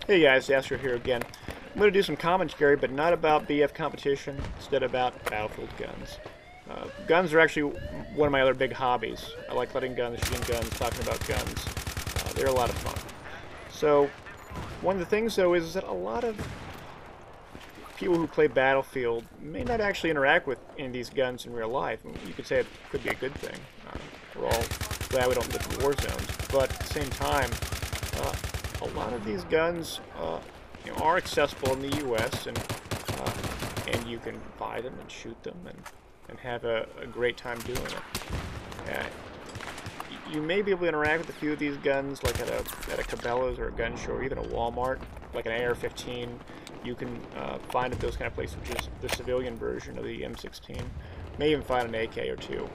Hey guys, Daskro here again. I'm going to do some commentary, but not about BF competition, instead about battlefield guns. Guns are actually one of my other big hobbies. I like letting guns, shooting guns, talking about guns. They're a lot of fun. So, one of the things though is that a lot of people who play Battlefield may not actually interact with any of these guns in real life. You could say it could be a good thing. We're all glad we don't live in war zones, but at the same time, a lot of these guns are accessible in the U.S. and you can buy them and shoot them and have a great time doing it. You may be able to interact with a few of these guns, like at a Cabela's or a gun show, or even a Walmart, like an AR-15. You can find at those kind of places, which is the civilian version of the M16. May even find an AK or two.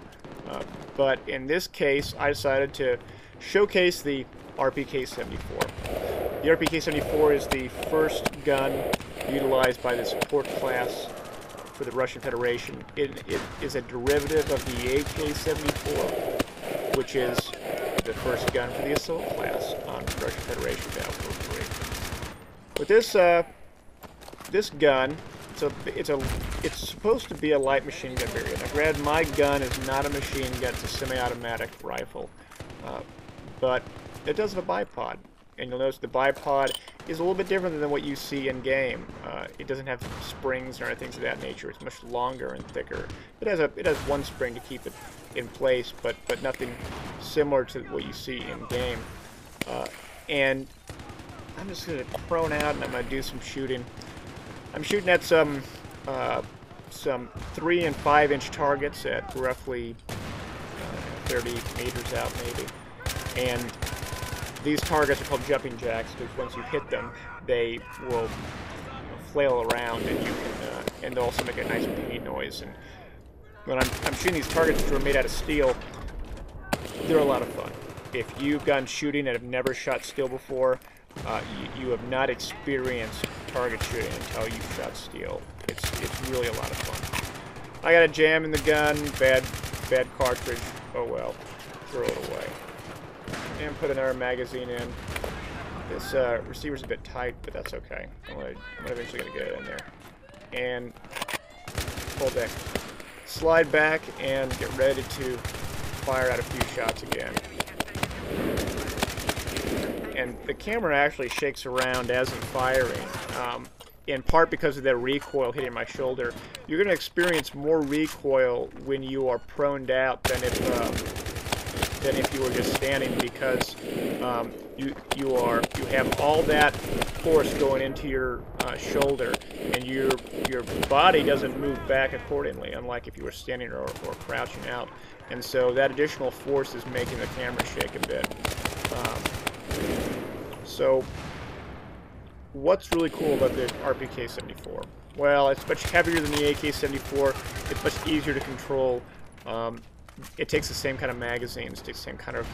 But in this case, I decided to showcase the RPK-74. The RPK-74 is the first gun utilized by the support class for the Russian Federation. It is a derivative of the AK-74, which is the first gun for the assault class on Russian Federation Battlefield 3. With this gun, it's supposed to be a light machine gun variant. Now, granted, my gun is not a machine gun; it's a semi-automatic rifle, but it does have a bipod, and you'll notice the bipod is a little bit different than what you see in game. It doesn't have springs or anything of that nature. It's much longer and thicker. It has one spring to keep it in place, but nothing similar to what you see in game. And I'm just going to prone out and I'm going to do some shooting. I'm shooting at some 3 and 5 inch targets at roughly 30 meters out maybe. And these targets are called jumping jacks because once you hit them, they will flail around and you can, and they'll also make a nice pinging noise. And when I'm shooting these targets which are made out of steel, they're a lot of fun. If you've gone shooting and have never shot steel before, you have not experienced target shooting until you've shot steel. It's really a lot of fun. I got a jam in the gun, bad cartridge. Oh well, throw it away. And put another magazine in. This receiver's a bit tight, but that's okay. I'm eventually gonna get it in there. And hold back, slide back, and get ready to fire out a few shots again. And the camera actually shakes around as I'm firing, in part because of that recoil hitting my shoulder. You're going to experience more recoil when you are proned out than if you were just standing, because you have all that force going into your shoulder, and your body doesn't move back accordingly, unlike if you were standing or crouching out. And so that additional force is making the camera shake a bit. So, what's really cool about the RPK-74? Well, it's much heavier than the AK-74. It's much easier to control. It takes the same kind of magazines, takes the same kind of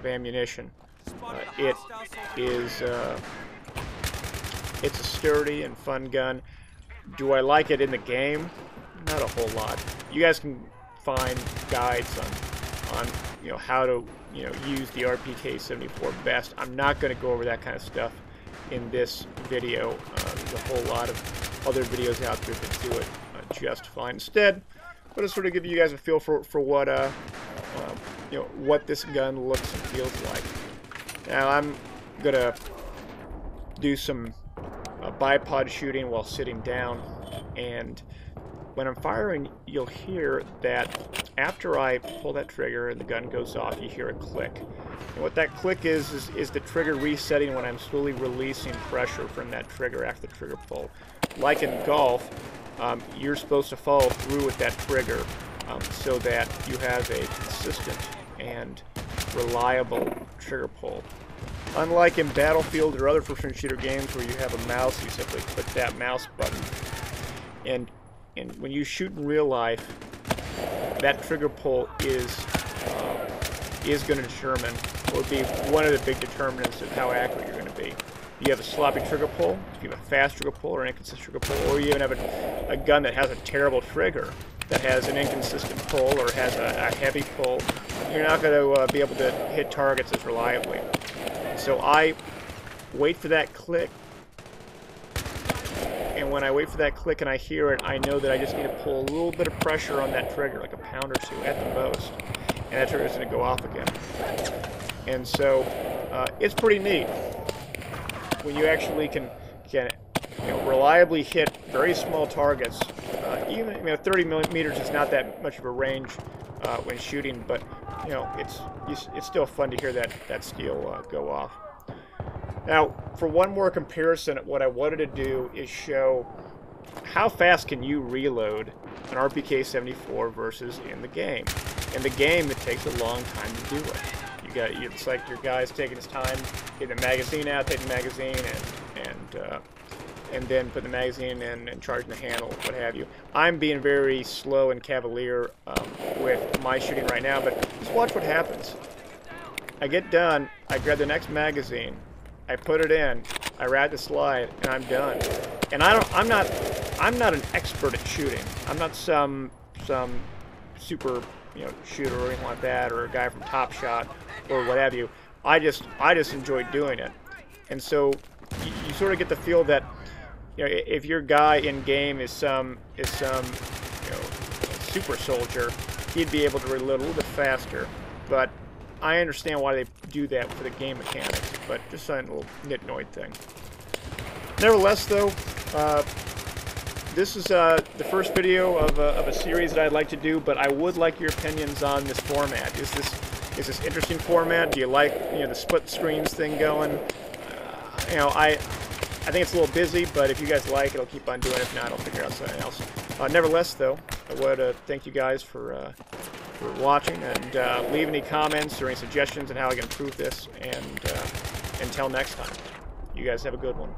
ammunition. It's a sturdy and fun gun. Do I like it in the game? Not a whole lot. You guys can find guides on how to use the RPK-74 best. I'm not going to go over that kind of stuff in this video. There's a whole lot of other videos out there that do it just fine. Instead, I'm going to sort of give you guys a feel for what this gun looks and feels like. Now I'm going to do some bipod shooting while sitting down, and when I'm firing, you'll hear that after I pull that trigger and the gun goes off, you hear a click. And what that click is the trigger resetting when I'm slowly releasing pressure from that trigger after the trigger pull. Like in golf, you're supposed to follow through with that trigger so that you have a consistent and reliable trigger pull. Unlike in Battlefield or other first-person shooter games where you have a mouse, you simply click that mouse button. And when you shoot in real life, that trigger pull is going to determine, or be one of the big determinants of how accurate you're going to be. You have a sloppy trigger pull, if you have a fast trigger pull or an inconsistent trigger pull, or you even have a gun that has a terrible trigger, that has an inconsistent pull or has a heavy pull, you're not going to be able to hit targets as reliably. So I wait for that click. And when I wait for that click and I hear it, I know that I just need to pull a little bit of pressure on that trigger, like a pound or two at the most. And that trigger is going to go off again. And so it's pretty neat when you actually can reliably hit very small targets. Even 30 millimeters is not that much of a range when shooting, but it's still fun to hear that steel go off. Now, for one more comparison, what I wanted to do is show how fast can you reload an RPK-74 versus in the game. In the game, it takes a long time to do it. It's like your guy's taking his time, getting the magazine out, taking the magazine, and then putting the magazine in and charging the handle, what have you. I'm being very slow and cavalier with my shooting right now, but just watch what happens. I get done, I grab the next magazine, I put it in, I ride the slide, and I'm done. And I'm not an expert at shooting. I'm not some super shooter or anything like that, or a guy from Top Shot or what have you. I just enjoy doing it. And so you sort of get the feel that if your guy in game is some super soldier, he'd be able to reload a little bit faster. But I understand why they do that for the game mechanics, but just a little nitnoid thing. Nevertheless, though, this is the first video of a series that I'd like to do, but I would like your opinions on this format. Is this interesting format? Do you like the split screens thing going? I think it's a little busy, but if you guys like it, I'll keep on doing it. If not, I'll figure out something else. Nevertheless, though, I would thank you guys for watching, and leave any comments or any suggestions on how I can improve this, and until next time, you guys have a good one.